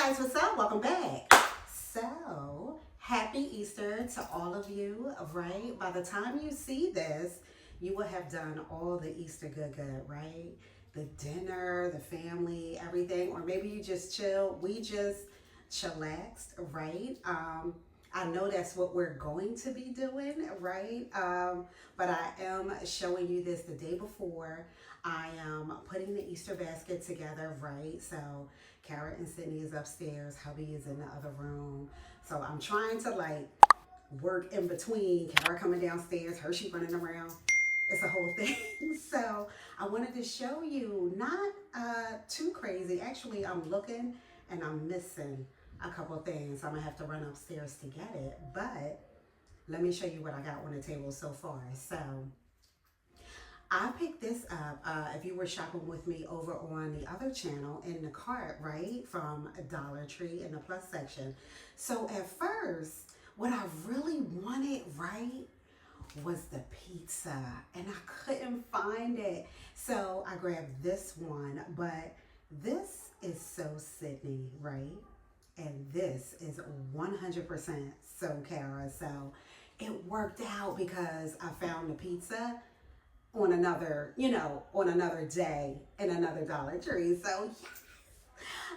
guys, what's up? Welcome back. So, happy Easter to all of you, right? By the time you see this, you will have done all the Easter good, right? The dinner, the family, everything. Or maybe you just chill. We just chillaxed, right? I know that's what we're going to be doing, right? But I am showing you this the day before. I am putting the Easter basket together, right? So Kara and Sydney is upstairs. Hubby is in the other room. So I'm trying to like work in between. Kara coming downstairs, Hershey running around. It's a whole thing. So I wanted to show you, not too crazy. Actually, I'm looking and I'm missing a couple things. I'm gonna have to run upstairs to get it. But let me show you what I got on the table so far. So I picked this up, if you were shopping with me over on the other channel, in the cart, right, from Dollar Tree in the plus section. So at first, what I really wanted, right, was the pizza, and I couldn't find it. So I grabbed this one, but this is so Sydney, right? And this is 100% so Kara. So it worked out because I found the pizza on another, on another day in another Dollar Tree. So yes,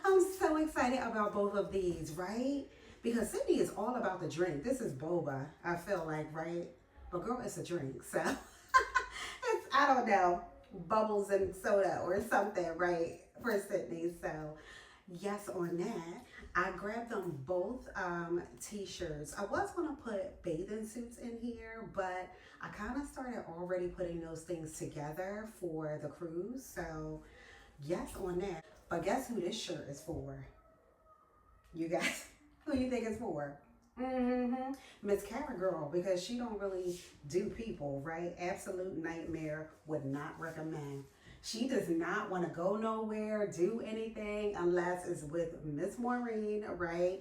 I'm so excited about both of these, right? Because Sydney is all about the drink. This is boba, I feel like, right? But girl, it's a drink. So it's, I don't know, bubbles and soda or something, right? For Sydney. So yes, on that. I grabbed them both t-shirts. I was going to put bathing suits in here, but I kind of started already putting those things together for the cruise. So yes, on that. But guess who this shirt is for? You guys, who you think it's for? Mm-hmm. Miss Kara girl, because she don't really do people, right? Absolute nightmare, would not recommend. She does not want to go nowhere, do anything unless it's with Miss Maureen, right?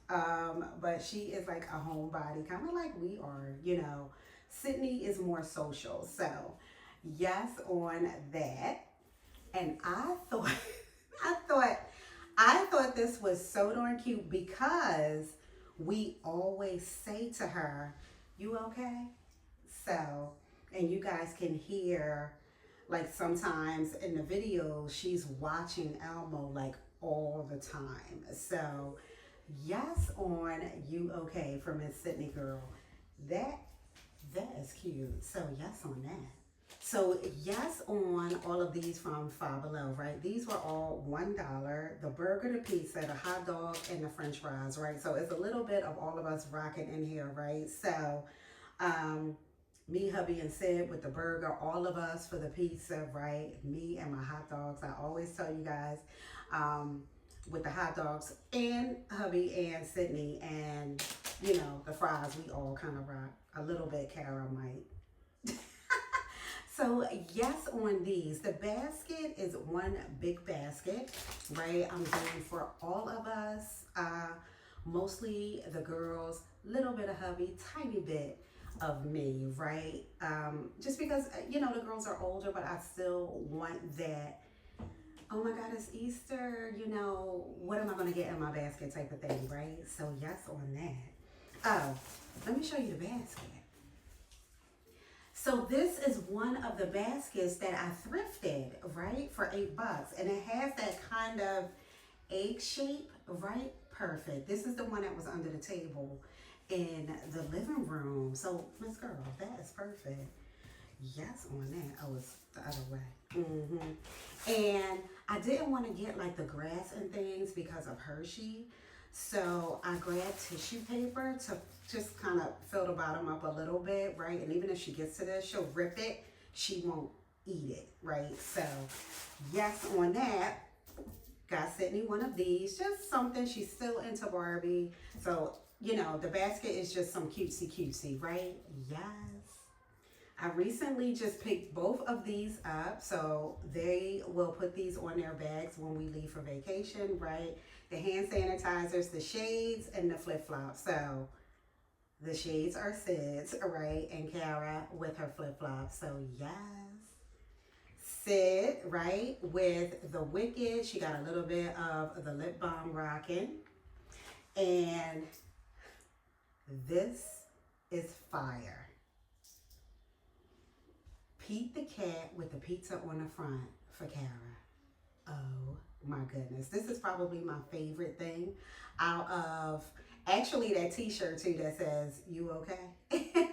But she is like a homebody, kind of like we are. Sydney is more social. So yes, on that. And I thought, I thought, I thought this was so darn cute because we always say to her, "You okay?" So, and you guys can hear, like sometimes in the video, she's watching Elmo like all the time. So, yes, on "You okay" for Miss Sydney girl. That that is cute. So yes on that. So yes on all of these from Five Below, right? These were all $1. The burger, the pizza, the hot dog, and the french fries, right? So it's a little bit of all of us rocking in here, right? So me, hubby, and Sid with the burger, all of us for the pizza, right? Me and my hot dogs. I always tell you guys, with the hot dogs, and hubby and Sydney, and the fries, we all kind of rock a little bit. Kara might. So yes, on these, the basket is one big basket, right? I'm doing for all of us, mostly the girls, little bit of hubby, tiny bit of me, right? Just because, the girls are older, but I still want that, oh my God, it's Easter, what am I going to get in my basket type of thing, right? So yes, on that. Oh, let me show you the basket. So this is one of the baskets that I thrifted, right, for $8. And it has that kind of egg shape, right? Perfect. This is the one that was under the table in the living room. So, Miss Girl, that is perfect. Yes, on that. Oh, it's the other way. And I didn't want to get like the grass and things because of Hershey. So I grabbed tissue paper to just kind of fill the bottom up a little bit, right? And even if she gets to this, she'll rip it. She won't eat it, right? So yes, on that. Got Sydney one of these, just something. She's still into Barbie. So, the basket is just some cutesy, right? Yes. I recently just picked both of these up, so they will put these on their bags when we leave for vacation, right? The hand sanitizers, the shades, and the flip-flops. So the shades are Sid's, right? And Kara with her flip-flops. So yes. Sid, right, with the Wicked. She got a little bit of the lip balm rocking. And this is fire. Pete the cat with the pizza on the front for Kara. Oh my goodness. This is probably my favorite thing out of actually that t-shirt too that says, "You okay?"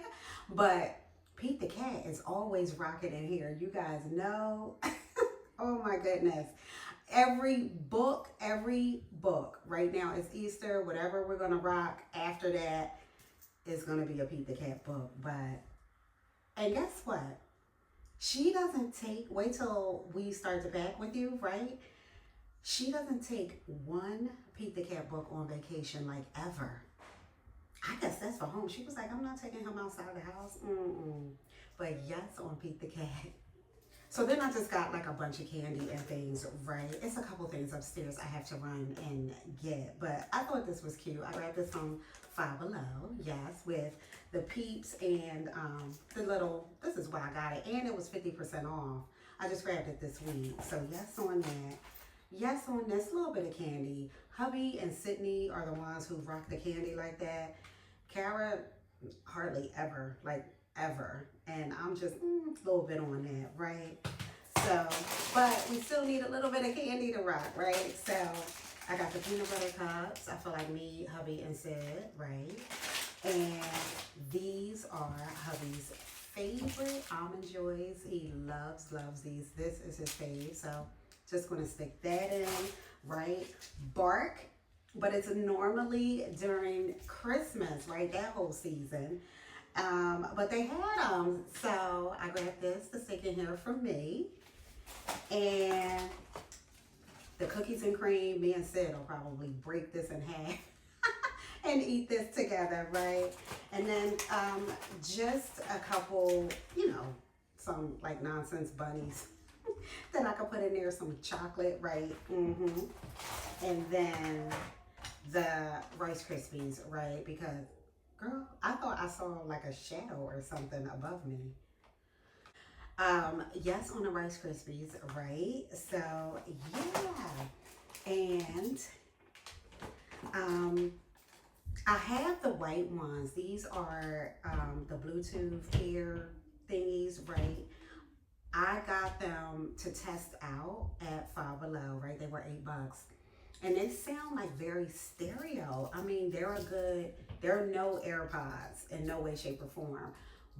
But Pete the cat is always rocking in here. You guys know. Oh my goodness. Every book right now is Easter. Whatever we're going to rock after that is going to be a Pete the cat book. And guess what? She doesn't take, wait till we start to pack with you, right? She doesn't take one Pete the cat book on vacation like ever. I guess that's for home. She was like, I'm not taking him outside the house. But yes, on Pete the cat. So then I just got like a bunch of candy and things, right? It's a couple things upstairs I have to run and get. But I thought this was cute. I grabbed this from Five Below, yes, with the peeps and the little, this is why I got it. And it was 50% off. I just grabbed it this week. So yes on that. Yes on this little bit of candy. Hubby and Sydney are the ones who rock the candy like that. Kara, hardly ever, like ever. And I'm just a little bit on that, right? So, but we still need a little bit of candy to rock, right? So I got the peanut butter cups. I feel like me, hubby, and Sid, right? And these are hubby's favorite Almond Joys. He loves these. This is his fave. So just gonna stick that in, right? Bark, but it's normally during Christmas, right? That whole season. But they had them, so I grabbed this to stick in here for me. And the cookies and cream, me and Sid will probably break this in half and eat this together, right? And then just a couple, some like nonsense bunnies that I could put in there, some chocolate, right? And then the Rice Krispies, right? Because girl, I thought I saw like a shadow or something above me. Yes, on the Rice Krispies, right? So, yeah. And I have the white ones. These are the Bluetooth ear thingies, right? I got them to test out at Five Below, right? They were $8. And they sound like very stereo. I mean, they're no AirPods in no way, shape, or form.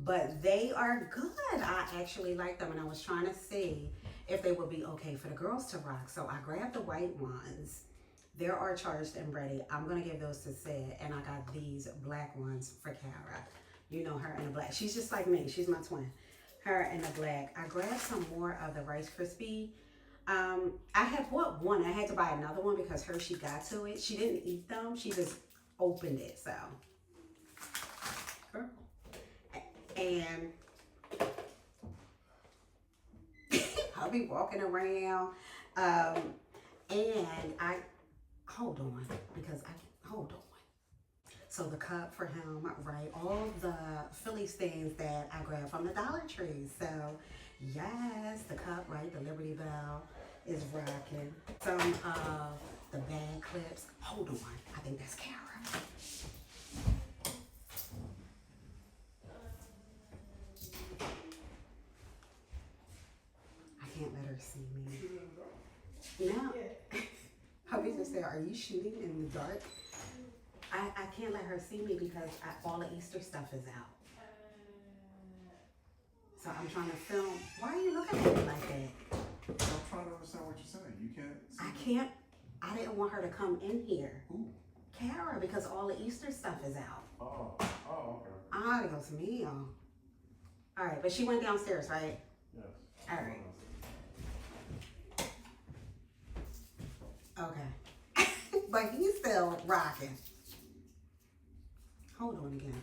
But they are good. I actually like them, and I was trying to see if they would be okay for the girls to rock. So I grabbed the white ones. They are charged and ready. I'm going to give those to Sid, and I got these black ones for Kara. You know her in the black. She's just like me. She's my twin. Her in the black. I grabbed some more of the Rice Krispie. I had bought one. I had to buy another one because she got to it. She didn't eat them. She just opened it. So, girl. And I'll be walking around. And hold on, because hold on. So the cup for him, right? All the Phillies things that I grabbed from the Dollar Tree. So yes, the cup, right? The Liberty Bell is rocking. Some of the bag clips. Hold on, I think that's Kara. I can't let her see me. No. Hubby just said, "Are you shooting in the dark?" I can't let her see me because all the Easter stuff is out. So I'm trying to film. Why are you looking at me like that? I'm trying to understand what you're saying. You can't see I can't. I didn't want her to come in here. Who? Kara, because all the Easter stuff is out. Oh, okay. Adios mio. All right, but she went downstairs, right? Yes. All right. Okay. But he's still rocking. Hold on again.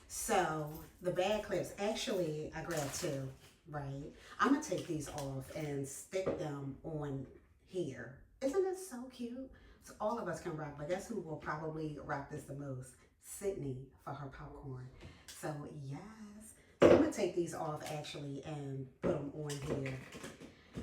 So the bag clips, actually, I grabbed two, right? I'm gonna take these off and stick them on here. Isn't it so cute? So all of us can rock, but guess who will probably rock this the most? Sydney for her popcorn. So yes, I'm gonna take these off actually and put them on here.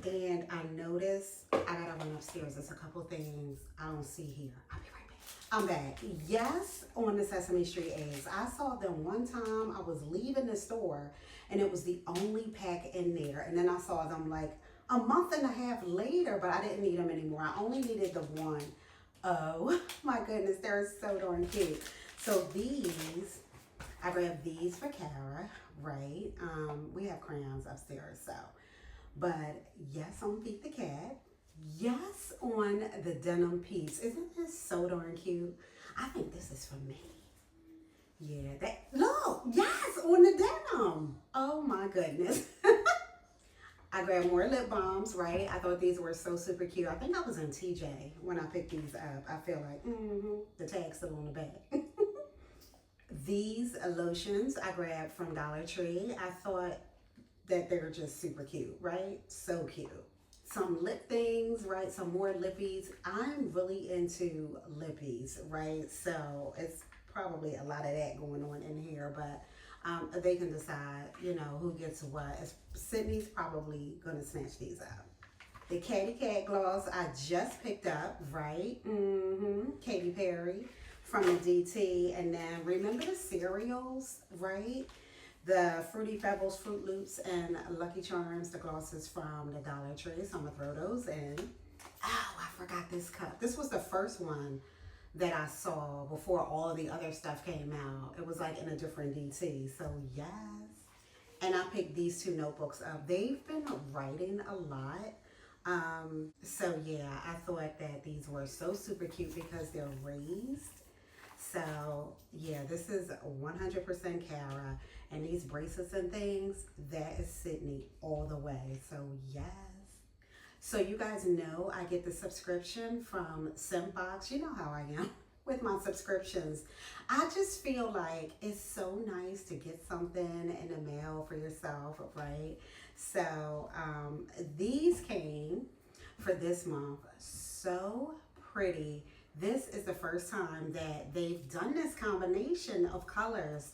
And I noticed I gotta run upstairs. There's a couple things I don't see here. I'll be right back. I'm back. Yes, on the Sesame Street eggs. I saw them one time. I was leaving the store and it was the only pack in there. And then I saw them like a month and a half later, but I didn't need them anymore. I only needed the one. Oh my goodness, they're so darn cute. So these, I grabbed these for Kara, right? We have crayons upstairs, so. But yes, on Feed the Cat. Yes, on the denim piece. Isn't this so darn cute? I think this is for me. Yeah, that, look, yes, on the denim. Oh my goodness. I grabbed more lip balms, right? I thought these were so super cute. I think I was in TJ when I picked these up. I feel like, the tag's still on the back. These lotions I grabbed from Dollar Tree. I thought that they're just super cute, right? So cute. Some lip things, right? Some more lippies. I'm really into lippies, right? So it's probably a lot of that going on in here, but they can decide, you know, who gets what. Sydney's probably gonna snatch these up. The Katy Cat gloss I just picked up, right? Katy Perry from the DT. And then remember the cereals, right? The Fruity Pebbles, Fruit Loops, and Lucky Charms, the glosses from the Dollar Tree. So I'm gonna throw those in. Oh, I forgot this cup. This was the first one that I saw before all the other stuff came out. It was like in a different DT. So yes. And I picked these two notebooks up. They've been writing a lot. So yeah, I thought that these were so super cute because they're raised. So yeah, this is 100% Kara. And these bracelets and things, that is Sydney all the way. So yes. So you guys know I get the subscription from Simbox. You know how I am with my subscriptions. I just feel like it's so nice to get something in the mail for yourself, right? So these came for this month. So pretty. This is the first time that they've done this combination of colors.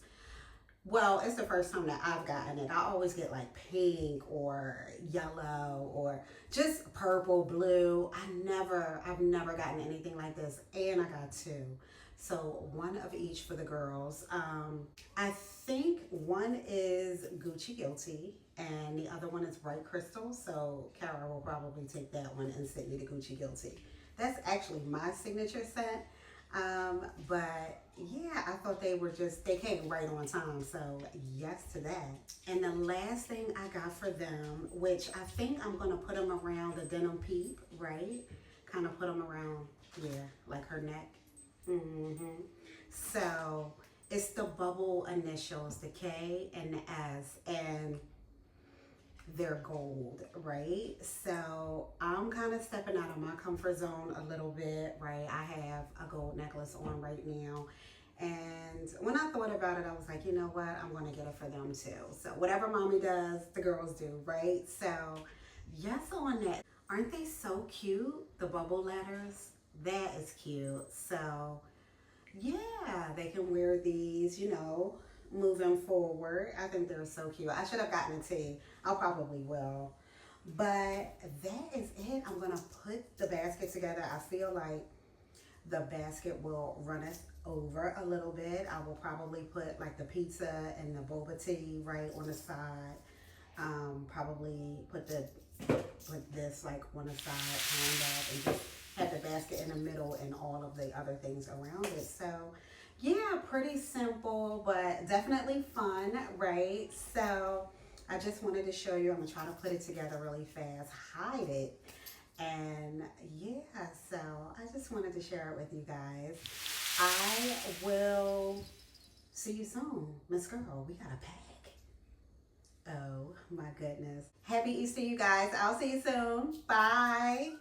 Well, it's the first time that I've gotten it. I always get like pink or yellow or just purple, blue. I've never gotten anything like this. And I got two. So one of each for the girls. I think one is Gucci Guilty and the other one is Bright Crystal. So Kara will probably take that one and Sydney the Gucci Guilty. That's actually my signature scent. But yeah, I thought they came right on time. So yes to that. And the last thing I got for them, which I think I'm going to put them around the denim peep, right? Kind of put them around, yeah, like her neck. So it's the bubble initials, the K and the S, and they're gold, right? So I'm kind of stepping out of my comfort zone a little bit, right? I have a gold necklace on right now. And when I thought about it, I was like, you know what? I'm going to get it for them too. So whatever mommy does, the girls do, right? So yes on that. Aren't they so cute? The bubble letters. That is cute. So yeah, they can wear these, you know, moving forward. I think they're so cute. I should have gotten a tee. I'll probably will. But that is it. I'm going to put the basket together. I feel like the basket will run us over a little bit. I will probably put like the pizza and the boba tea right on the side. Probably put this like on the side, kind of, and just have the basket in the middle and all of the other things around it. So yeah, pretty simple, but definitely fun, right? So I just wanted to show you. I'm gonna try to put it together really fast, hide it. And yeah, so I just wanted to share it with you guys. I will see you soon. Miss Girl, we got a pack. Oh my goodness. Happy Easter, you guys. I'll see you soon. Bye.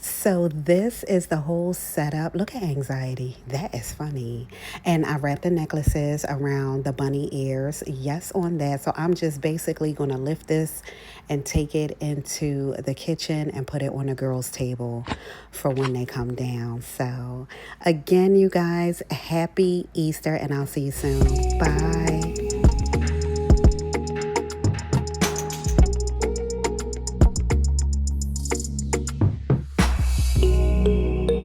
So this is the whole setup. Look at anxiety. That is funny. And I wrapped the necklaces around the bunny ears. Yes, on that. So I'm just basically going to lift this and take it into the kitchen and put it on the girls' table for when they come down. So again, you guys, happy Easter, and I'll see you soon. Bye.